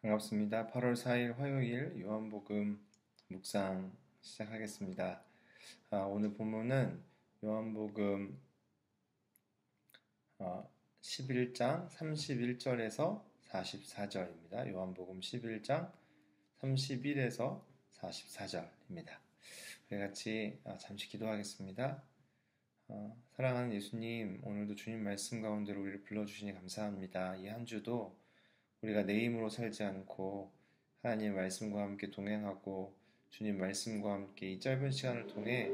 반갑습니다. 8월 4일 화요일 요한복음 묵상 시작하겠습니다. 오늘 본문은 요한복음 11장 31절에서 44절입니다. 요한복음 11장 31에서 44절입니다. 우리 같이 잠시 기도하겠습니다. 사랑하는 예수님, 오늘도 주님 말씀 가운데로 우리를 불러주시니 감사합니다. 이 한 주도 우리가 내 힘으로 살지 않고 하나님의 말씀과 함께 동행하고 주님 말씀과 함께 이 짧은 시간을 통해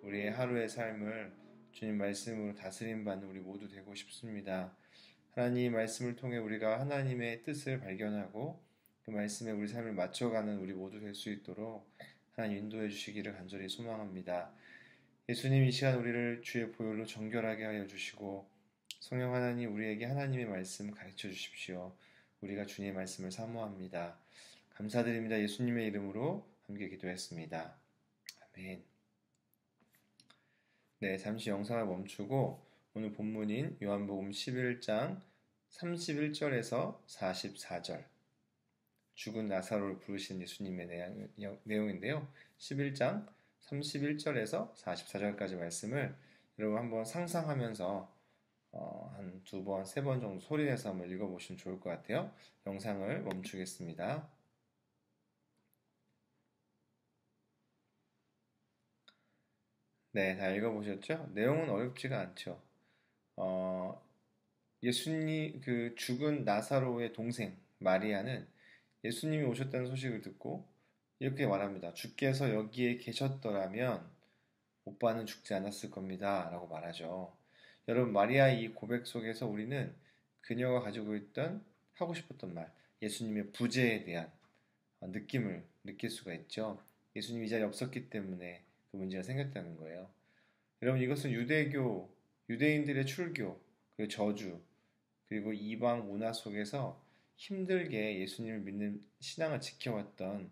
우리의 하루의 삶을 주님 말씀으로 다스림받는 우리 모두 되고 싶습니다. 하나님 말씀을 통해 우리가 하나님의 뜻을 발견하고 그 말씀에 우리 삶을 맞춰가는 우리 모두 될 수 있도록 하나님 인도해 주시기를 간절히 소망합니다. 예수님 이 시간 우리를 주의 보혈로 정결하게 하여 주시고 성령 하나님 우리에게 하나님의 말씀 가르쳐 주십시오. 우리가 주님의 말씀을 사모합니다. 감사드립니다. 예수님의 이름으로 함께 기도했습니다. 아멘. 네, 잠시 영상을 멈추고 오늘 본문인 요한복음 11장 31절에서 44절 죽은 나사로를 부르신 예수님의 내용인데요. 11장 31절에서 44절까지 말씀을 여러분 한번 상상하면서 한 두 번, 세 번 정도 소리내서 한번 읽어보시면 좋을 것 같아요. 영상을 멈추겠습니다. 네, 다 읽어보셨죠? 내용은 어렵지가 않죠. 예수님, 그 죽은 나사로의 동생 마리아는 예수님이 오셨다는 소식을 듣고 이렇게 말합니다. 주께서 여기에 계셨더라면 오빠는 죽지 않았을 겁니다. 라고 말하죠. 여러분, 마리아의 이 고백 속에서 우리는 그녀가 가지고 있던 하고 싶었던 말, 예수님의 부재에 대한 느낌을 느낄 수가 있죠. 예수님이 이 자리에 없었기 때문에 그 문제가 생겼다는 거예요. 여러분, 이것은 유대인들의 출교, 그리고 저주, 그리고 이방 문화 속에서 힘들게 예수님을 믿는 신앙을 지켜왔던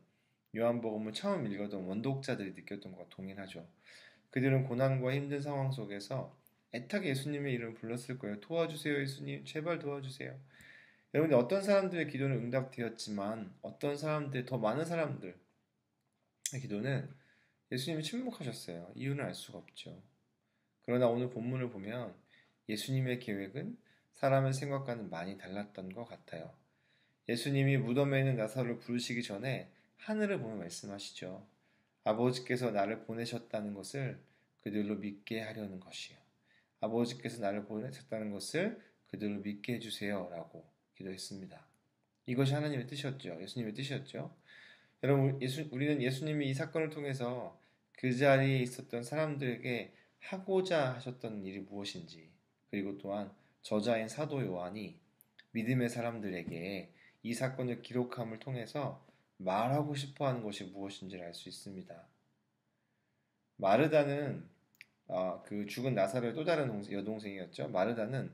요한복음을 처음 읽었던 원독자들이 느꼈던 것과 동일하죠. 그들은 고난과 힘든 상황 속에서 애타게 예수님의 이름을 불렀을 거예요. 도와주세요, 예수님. 제발 도와주세요. 여러분들 어떤 사람들의 기도는 응답되었지만 더 많은 사람들의 기도는 예수님이 침묵하셨어요. 이유는 알 수가 없죠. 그러나 오늘 본문을 보면 예수님의 계획은 사람의 생각과는 많이 달랐던 것 같아요. 예수님이 무덤에 있는 나사로를 부르시기 전에 하늘을 보며 말씀하시죠. 아버지께서 나를 보내셨다는 것을 그들로 믿게 하려는 것이요. 아버지께서 나를 보내셨다는 것을 그들로 믿게 해주세요. 라고 기도했습니다. 이것이 하나님의 뜻이었죠. 예수님의 뜻이었죠. 여러분, 우리는 예수님이 이 사건을 통해서 그 자리에 있었던 사람들에게 하고자 하셨던 일이 무엇인지, 그리고 또한 저자인 사도 요한이 믿음의 사람들에게 이 사건을 기록함을 통해서 말하고 싶어 하는 것이 무엇인지를 알 수 있습니다. 마르다는 그 죽은 나사로의 또 다른 여동생이었죠. 마르다는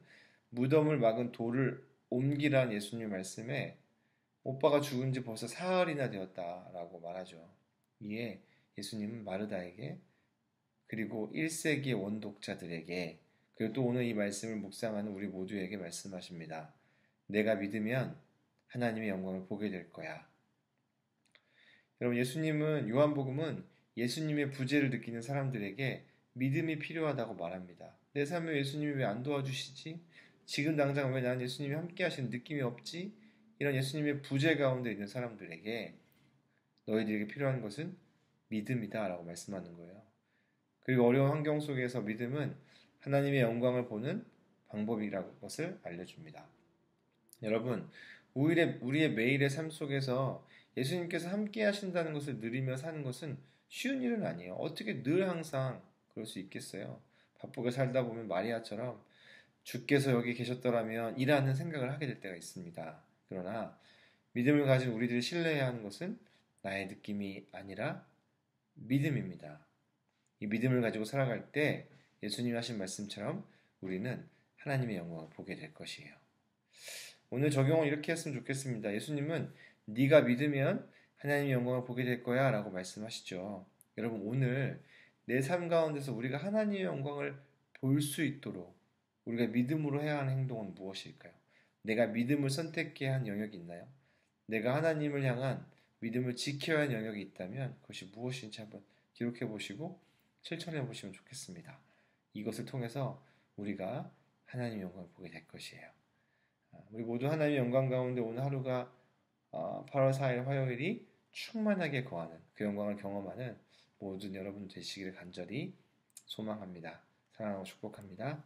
무덤을 막은 돌을 옮기란 예수님 말씀에 오빠가 죽은 지 벌써 사흘이나 되었다라고 말하죠. 이에 예수님은 마르다에게 그리고 1세기의 원독자들에게 그리고 또 오늘 이 말씀을 묵상하는 우리 모두에게 말씀하십니다. 내가 믿으면 하나님의 영광을 보게 될 거야. 여러분, 요한복음은 예수님의 부재를 느끼는 사람들에게 믿음이 필요하다고 말합니다. 내 삶에 예수님이 왜 안 도와주시지? 지금 당장 왜 난 예수님이 함께 하시는 느낌이 없지? 이런 예수님의 부재 가운데 있는 사람들에게 너희들에게 필요한 것은 믿음이다 라고 말씀하는 거예요. 그리고 어려운 환경 속에서 믿음은 하나님의 영광을 보는 방법이라는 것을 알려줍니다. 여러분, 우리의 매일의 삶 속에서 예수님께서 함께 하신다는 것을 누리며 사는 것은 쉬운 일은 아니에요. 어떻게 늘 항상 그럴 수 있겠어요? 바쁘게 살다 보면 마리아처럼 주께서 여기 계셨더라면 이라는 생각을 하게 될 때가 있습니다. 그러나 믿음을 가진 우리들이 신뢰해야 하는 것은 나의 느낌이 아니라 믿음입니다. 이 믿음을 가지고 살아갈 때 예수님이 하신 말씀처럼 우리는 하나님의 영광을 보게 될 것이에요. 오늘 적용을 이렇게 했으면 좋겠습니다. 예수님은 네가 믿으면 하나님의 영광을 보게 될 거야 라고 말씀하시죠. 여러분, 오늘 내 삶 가운데서 우리가 하나님의 영광을 볼 수 있도록 우리가 믿음으로 해야 하는 행동은 무엇일까요? 내가 믿음을 선택해야 한 영역이 있나요? 내가 하나님을 향한 믿음을 지켜야 할 영역이 있다면 그것이 무엇인지 한번 기록해 보시고 실천해 보시면 좋겠습니다. 이것을 통해서 우리가 하나님의 영광을 보게 될 것이에요. 우리 모두 하나님의 영광 가운데 오늘 하루가 8월 4일 화요일이 충만하게 거하는 그 영광을 경험하는 모든 여러분 되시기를 간절히 소망합니다. 사랑하고 축복합니다.